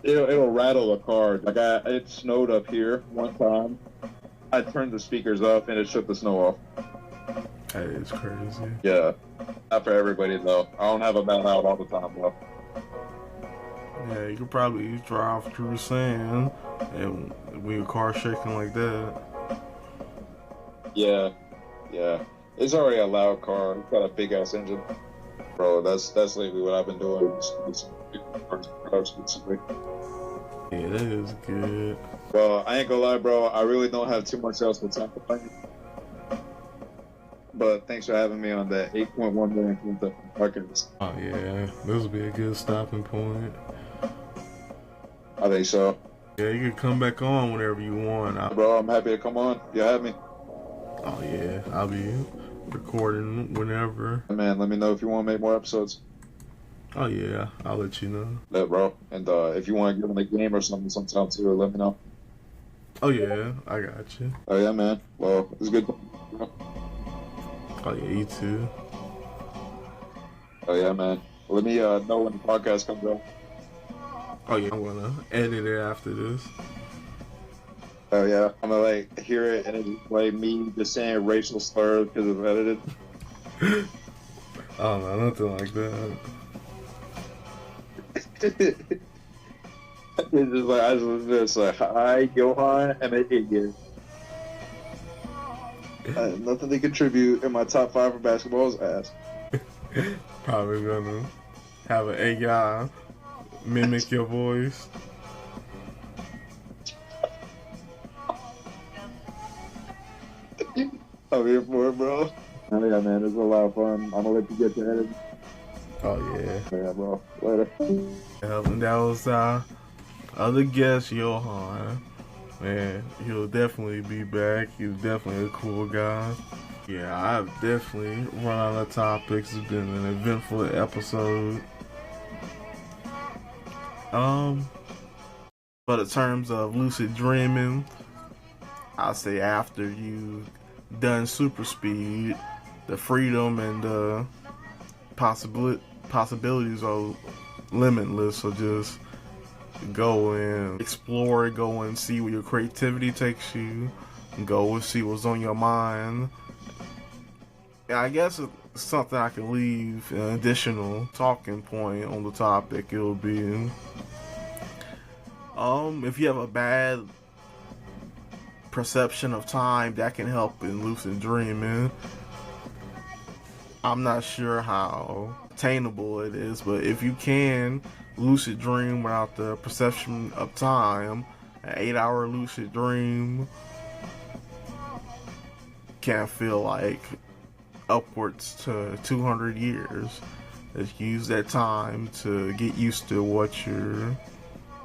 it'll rattle a car. Like it snowed up here one time. I turned the speakers up and it shook the snow off. That is crazy. Yeah, not for everybody though. I don't have a bad out all the time, bro. Yeah, you could probably drive through sand and with your car shaking like that. Yeah. It's already a loud car. It's got a big ass engine. Bro, that's lately what I've been doing. Yeah, that is good. Well, I ain't gonna lie, bro. I really don't have too much else to talk about. But thanks for having me on that 8.1 million podcast. Oh yeah, this will be a good stopping point. I think so. Yeah, you can come back on whenever you want. Bro, I'm happy to come on. You have me. Oh yeah, I'll be recording whenever. Man, let me know if you want to make more episodes. Oh yeah, I'll let you know. Yeah, bro. And if you want to get on the game or something sometime too, let me know. Oh yeah, I got you. Oh yeah, man. Well, it's good. Oh yeah, you too. Oh yeah, man. Let me know when the podcast comes out. Oh yeah, I'm gonna edit it after this. Oh yeah, I'm gonna like hear it and it's like me just saying racial slurs because it's edited. I don't know, nothing like that. It's just like I was just like, hi, Johann, I'm an idiot. Nothing to contribute in my top 5 for basketball's ass. Probably gonna have an AI mimic your voice. I'm here for it, bro. Oh yeah, man, it's a lot of fun. I'm gonna let you get to edit. Oh yeah. Yeah, bro. Later. And that was our other guest, Johann. Man, he'll definitely be back. He's definitely a cool guy. Yeah, I've definitely run out of topics. It's been an eventful episode. But in terms of lucid dreaming, I'll say after you done super speed, the freedom and the possibilities are limitless. So just go and explore, go and see where your creativity takes you, go and see what's on your mind. And I guess it's something I can leave an additional talking point on the topic. It'll be if you have a bad perception of time, that can help in lucid dreaming. I'm not sure how attainable it is, but if you can lucid dream without the perception of time, an 8-hour lucid dream can feel like upwards to 200 years. Just use that time to get used to what you're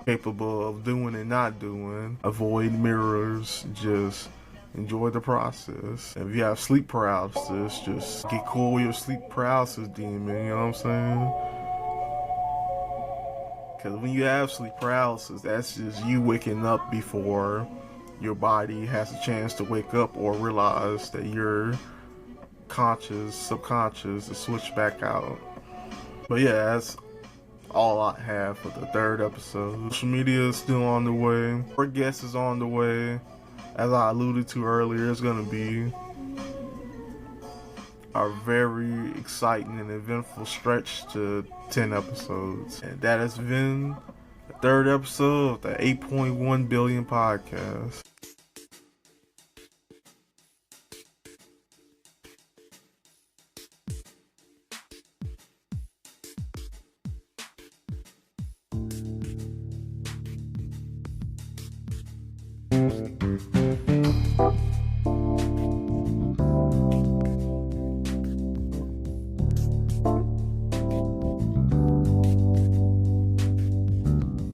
capable of doing and not doing. Avoid mirrors, just enjoy the process. If you have sleep paralysis, just get cool with your sleep paralysis demon, you know what I'm saying? Because when you have sleep paralysis, that's just you waking up before your body has a chance to wake up or realize that your subconscious is switched back out. But yeah, that's all I have for the third episode. Social media is still on the way. Our guest is on the way. As I alluded to earlier, it's going to be a very exciting and eventful stretch to 10 episodes. And that has been the third episode of the 8.1 billion podcast.